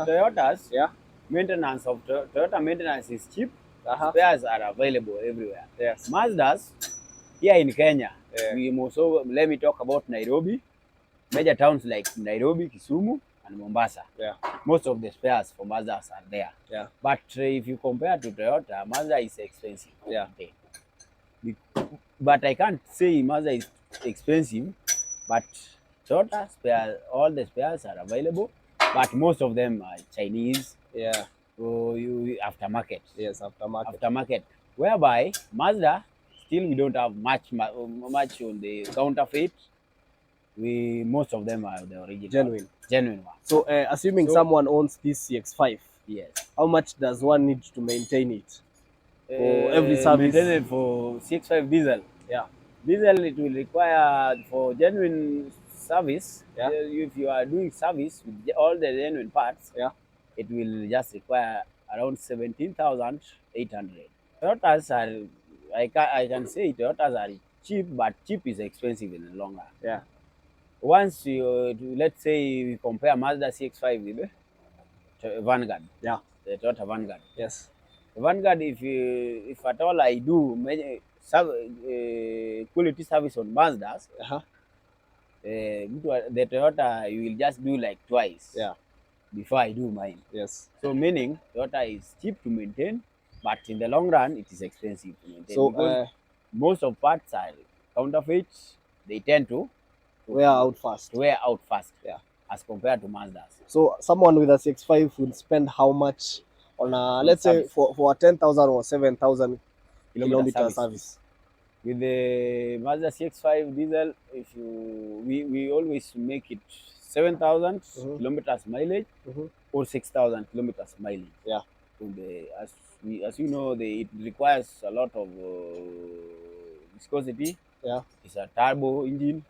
Toyotas, Yeah. maintenance of Toyota maintenance is cheap. Uh-huh. Spares are available everywhere. Yes. Mazdas here in Kenya, Yeah. we also let me talk about Nairobi. Major towns like Nairobi, Kisumu, and Mombasa. Yeah. Most of the spares for Mazdas are there. Yeah. But if you compare to Toyota, Mazda is expensive. Yeah. Okay. But I can't say Mazda is expensive, but Toyota spare, all the spares are available, but most of them are Chinese. Yeah. So you aftermarket. Yes. Aftermarket. Aftermarket. Whereby Mazda still we don't have much on the counterfeit. We most of them are the original, genuine one. So, assuming So someone owns this CX-5, yes, how much does one need to maintain it for every service? maintenance for 6.5 diesel. Yeah. Diesel it will require for genuine service. Yeah. If you are doing service with all the genuine parts, Yeah. it will just require around 17,800. Toyotas are I can say Toyotas are cheap, but cheap is expensive in the long run. Yeah. Once you let's say we compare Mazda CX-5 with Vanguard. Yeah. The Toyota Vanguard. Yes. Vanguard, if at all I do quality service on Mazdas, Uh-huh. the Toyota you will just do like twice. Yeah. Before I do mine. Yes. So meaning Toyota is cheap to maintain, but in the long run it is expensive to maintain. So, because most of parts are counterfeit. They tend to wear out fast. Yeah. As compared to Mazdas. So someone with a CX-5 will spend how much on a, let's say for a 10,000 or 7,000 kilometer service? With the Mazda CX-5 diesel, if we always make it 7,000 kilometers mileage or 6,000 kilometers mileage. Yeah. So as you know, it requires a lot of viscosity. Yeah. It's a turbo engine,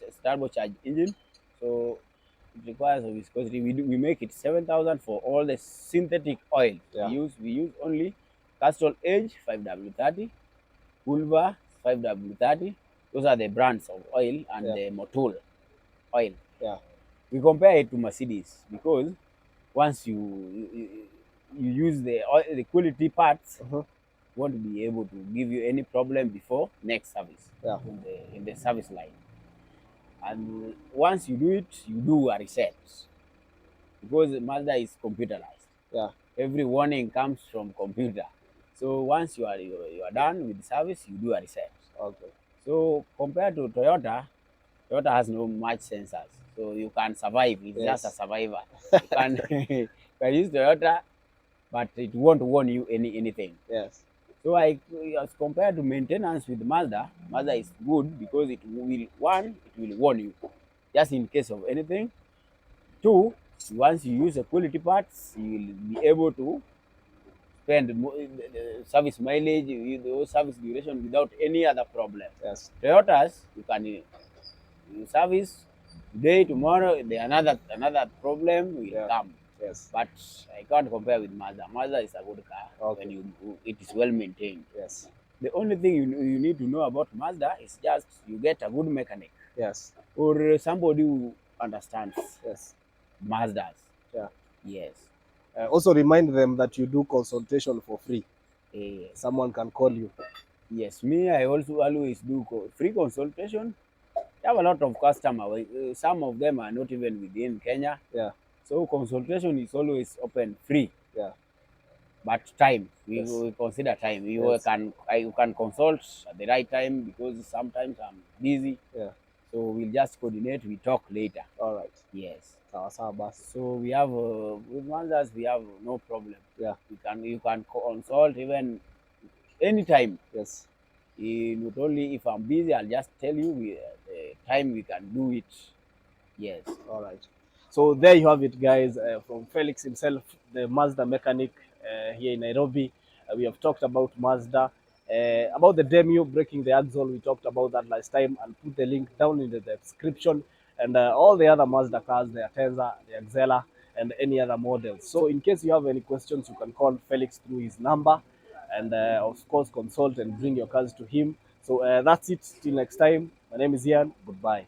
it's a turbocharged engine. So it requires a viscosity. We make it 7,000 for all the synthetic oil. Yeah. We use only Castrol Edge 5W30, Pulver 5W30. Those are the brands of oil, and the Motul oil. Yeah. We compare it to Mercedes because once you use the quality parts, won't be able to give you any problem before next service. Yeah. In the service line. And once you do it, you do a reset because Mazda is computerized. Yeah. Every warning comes from computer. So once you are done with the service, you do a reset. Okay. So compared to Toyota, Toyota has no much sensors, so you can survive. It's just a survivor. You can use Toyota, but it won't warn you anything. Yes. So as compared to maintenance with Mazda is good because it will warn you just in case of anything. Two, once you use the quality parts, you will be able to spend the service mileage, the service duration without any other problem. Yes. Toyotas, you can service today, tomorrow, another problem will come. Yes. But I can't compare with Mazda. Mazda is a good car when it is well maintained. Yes. The only thing you need to know about Mazda is just you get a good mechanic. Yes. Or somebody who understands. Yes. Mazdas. Yeah. Yes. Also remind them that you do consultation for free. Someone can call you. Yes. Me, I also always do free consultation. I have a lot of customers. Some of them are not even within Kenya. Yeah. So consultation is always open free. Yeah. But time, we consider time. You can consult at the right time because sometimes I'm busy. Yeah. So we'll just coordinate. We talk later. All right. Yes. So we have with Mazdas we have no problem. Yeah. You can consult even anytime. Yes. Not only if I'm busy, I'll just tell you the time we can do it. Yes. All right. So there you have it, guys, from Felix himself, the Mazda mechanic here in Nairobi. We have talked about Mazda, about the demo, breaking the axle. We talked about that last time. I'll put the link down in the description. And all the other Mazda cars, the Atenza, the Axela, and any other models. So in case you have any questions, you can call Felix through his number. And of course, consult and bring your cars to him. So that's it. Till next time, my name is Ian. Goodbye.